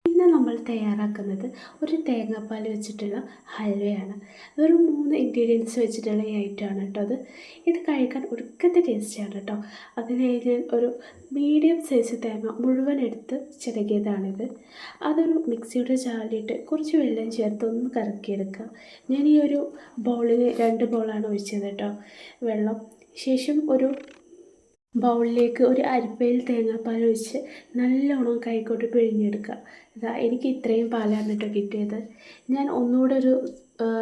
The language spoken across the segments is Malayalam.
ഇന്ന് നമ്മൾ തയ്യാറാക്കുന്നത് ഒരു തേങ്ങാപ്പാൽ വെച്ചിട്ടുള്ള ഹൽവയാണ്. വെറും 3 ഇൻഗ്രീഡിയൻസ് വെച്ചിട്ടുള്ള ഈ ഐറ്റമാണ് കേട്ടോ അത്. ഇത് കഴിക്കാൻ ഒടുക്കത്തെ ടേസ്റ്റിയാണ് കേട്ടോ. അതിനായി ഞാൻ ഒരു മീഡിയം സൈസ് തേങ്ങ മുഴുവൻ എടുത്ത് ചിരകിയതാണിത്. അതൊരു മിക്സിയുടെ ജാറിലിട്ട് കുറച്ച് വെള്ളം ചേർത്ത് ഒന്ന് കറക്കിയെടുക്കുക. ഞാൻ ഈ ഒരു ബൗളിന് 2 ബൗളാണ് ഒഴിച്ചത് കേട്ടോ വെള്ളം. ശേഷം ഒരു ബൗളിലേക്ക് ഒരു അരിപ്പയിൽ തേങ്ങാപ്പാൽ ഒഴിച്ച് നല്ലോണം കൈകൊണ്ട് പിഴിഞ്ഞെടുക്കുക. എനിക്ക് ഇത്രയും പാലാണ് കേട്ടോ കിട്ടിയത്. ഞാൻ ഒന്നുകൂടെ ഒരു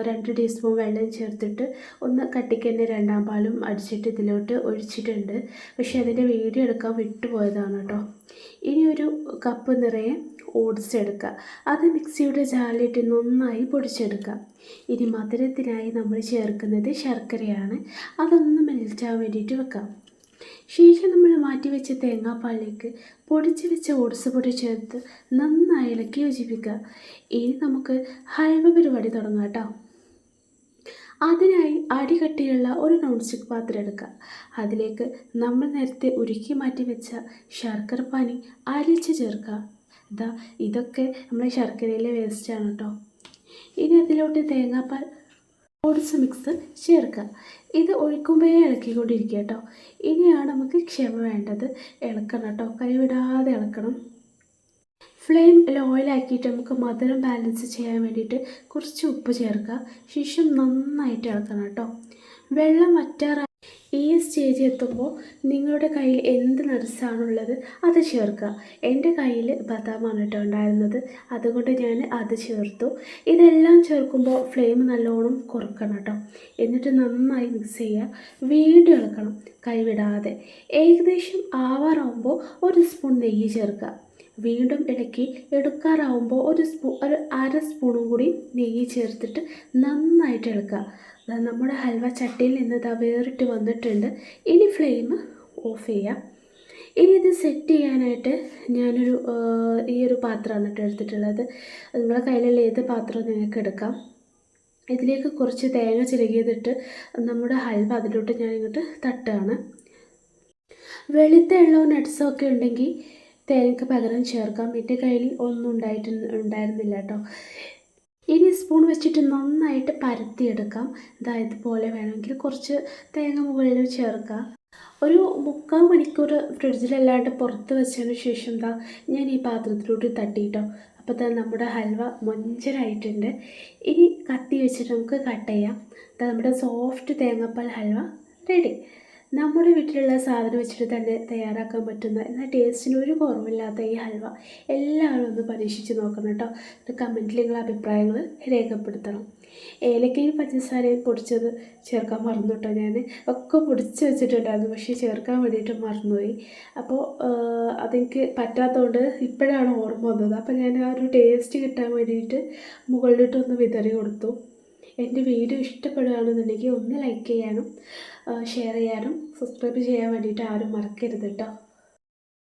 2 ടീസ്പൂൺ വെള്ളം ചേർത്തിട്ട് ഒന്ന് കട്ടിക്ക് തന്നെ 2ാം പാലും അടിച്ചിട്ട് ഇതിലോട്ട് ഒഴിച്ചിട്ടുണ്ട്. പക്ഷേ അതിൻ്റെ വീഡിയോ എടുക്കാൻ വിട്ടുപോയതാണ് കേട്ടോ. ഇനി ഒരു കപ്പ് നിറയെ ഓട്സ് എടുക്കുക. അത് മിക്സിയുടെ ജാറിലിട്ട് നന്നായി പൊടിച്ചെടുക്കുക. ഇനി മധുരത്തിനായി നമ്മൾ ചേർക്കുന്നത് ശർക്കരയാണ്. അതൊന്ന് മെൽറ്റാൻ വേണ്ടിയിട്ട് വെക്കാം. ശേഷം നമ്മൾ മാറ്റിവെച്ച തേങ്ങാപ്പാലിലേക്ക് പൊടിച്ച് വെച്ച ഓട്സ് പൊടി ചേർത്ത് നന്നായി ഇളക്കി യോജിപ്പിക്കുക. ഇനി നമുക്ക് ഹൽവ പരിപാടി തുടങ്ങാം കേട്ടോ. അതിനായി അടികട്ടിയുള്ള ഒരു നോൺ സ്റ്റിക്ക് പാത്രം എടുക്കുക. അതിലേക്ക് നമ്മൾ നേരത്തെ ഉരുക്കി മാറ്റി വെച്ച ശർക്കര പാനി അരിച്ച് ചേർക്കുക. ഇതൊക്കെ നമ്മൾ ശർക്കരയിലെ വേസ്റ്റാണ് കേട്ടോ. ഇനി അതിലോട്ട് തേങ്ങാപ്പാൽ ഓട്സ് മിക്സ് ചേർക്കുക. ഇത് ഒഴിക്കുമ്പോഴേ ഇളക്കിക്കൊണ്ടിരിക്കുക കേട്ടോ. ഇനിയാണ് നമുക്ക് ക്ഷമ വേണ്ടത്. ഇളക്കണം കേട്ടോ, കൈവിടാതെ ഇളക്കണം. ഫ്ലെയിം ലോയിലാക്കിയിട്ട് നമുക്ക് മധുരം ബാലൻസ് ചെയ്യാൻ വേണ്ടിയിട്ട് കുറച്ച് ഉപ്പ് ചേർക്കുക. ശേഷം നന്നായിട്ട് ഇളക്കണം കേട്ടോ. വെള്ളം വറ്റാറായി ഈ സ്റ്റേജ് എത്തുമ്പോൾ നിങ്ങളുടെ കയ്യിൽ എന്ത് നട്സാണുള്ളത് അത് ചേർക്കുക. എൻ്റെ കയ്യിൽ ബദാമാണ് കേട്ടോ ഉണ്ടായിരുന്നത്, അതുകൊണ്ട് ഞാൻ അത് ചേർത്തു. ഇതെല്ലാം ചേർക്കുമ്പോൾ ഫ്ലെയിം നല്ലോണം കുറക്കണം കേട്ടോ. എന്നിട്ട് നന്നായി മിക്സ് ചെയ്യുക. വീണ്ടും ഇളക്കണം കൈവിടാതെ. ഏകദേശം ആവാറാവുമ്പോൾ ഒരു സ്പൂൺ നെയ്യ് ചേർക്കുക. വീണ്ടും ഇളക്കി എടുക്കാറാവുമ്പോൾ ഒരു അര സ്പൂണും കൂടി നെയ്യ് ചേർത്തിട്ട് നന്നായിട്ട് ഇളക്കുക. നമ്മുടെ ഹൽവ ചട്ടിയിൽ നിന്ന് വേറിട്ട് വന്നിട്ടുണ്ട്. ഇനി ഫ്ലെയിം ഓഫ് ചെയ്യാം. ഇനി ഇത് സെറ്റ് ചെയ്യാനായിട്ട് ഞാനൊരു ഈ ഒരു പാത്രമാണ് കേട്ടോ എടുത്തിട്ടുള്ളത്. നിങ്ങളുടെ കയ്യിലുള്ള ഏത് പാത്രം നിങ്ങൾക്ക് എടുക്കാം. ഇതിലേക്ക് കുറച്ച് തേങ്ങ ചിരകിയതിട്ട് നമ്മുടെ ഹൽവ അതിലോട്ട് ഞാൻ ഇങ്ങോട്ട് തട്ടുകയാണ്. വെളുത്ത എള്ളോ നട്ട്സോ ഒക്കെ ഉണ്ടെങ്കിൽ തേങ്ങയ്ക്ക് പകരം ചേർക്കാം. എൻ്റെ കയ്യിൽ ഒന്നും ഉണ്ടായിരുന്നില്ല കേട്ടോ. ഇനി സ്പൂൺ വെച്ചിട്ട് നന്നായിട്ട് പരത്തിയെടുക്കാം. ഇതുപോലെ വേണമെങ്കിൽ കുറച്ച് തേങ്ങ മുകളിൽ ചേർക്കാം. ഒരു 3/4 മണിക്കൂർ ഫ്രിഡ്ജിലല്ലാണ്ട് പുറത്ത് വെച്ചതിന് ശേഷം ഞാൻ ഈ പാത്രത്തിലോട്ട് തട്ടിയിട്ടോ. അപ്പോൾ നമ്മുടെ ഹൽവ മൊഞ്ചരായിട്ടുണ്ട്. ഇനി കത്തി വെച്ചിട്ട് നമുക്ക് കട്ട് ചെയ്യാം. നമ്മുടെ സോഫ്റ്റ് തേങ്ങാപ്പാൽ ഹൽവ റെഡി. നമ്മുടെ വീട്ടിലുള്ള സാധനം വെച്ചിട്ട് തന്നെ തയ്യാറാക്കാൻ പറ്റുന്ന എന്നാൽ ടേസ്റ്റിന് ഒരു കുറവില്ലാത്ത ഈ ഹൽവ എല്ലാവരും ഒന്ന് പരീക്ഷിച്ച് നോക്കണം കേട്ടോ. കമൻറ്റിൽ നിങ്ങളുടെ അഭിപ്രായങ്ങൾ രേഖപ്പെടുത്തണം. ഏലക്കയും പഞ്ചസാരയും പൊടിച്ചത് ചേർക്കാൻ മറന്നു കേട്ടോ. ഞാൻ ഒക്കെ പൊടിച്ച് വെച്ചിട്ടുണ്ടായിരുന്നു, പക്ഷേ ചേർക്കാൻ വേണ്ടിയിട്ട് മറന്നുപോയി. അപ്പോൾ അതെനിക്ക് പറ്റാത്തതുകൊണ്ട് ഇപ്പോഴാണ് ഓർമ്മ വന്നത്. അപ്പോൾ ഞാൻ ആ ഒരു ടേസ്റ്റ് കിട്ടാൻ വേണ്ടിയിട്ട് മുകളിലിട്ടൊന്ന് വിതറി കൊടുത്തു. എൻ്റെ വീഡിയോ ഇഷ്ടപ്പെടുകയാണെന്നുണ്ടെങ്കിൽ ഒന്ന് ലൈക്ക് ചെയ്യാനും ഷെയർ ചെയ്യാനും സബ്സ്ക്രൈബ് ചെയ്യാൻ വേണ്ടിയിട്ട് ആരും മറക്കരുത് കേട്ടോ.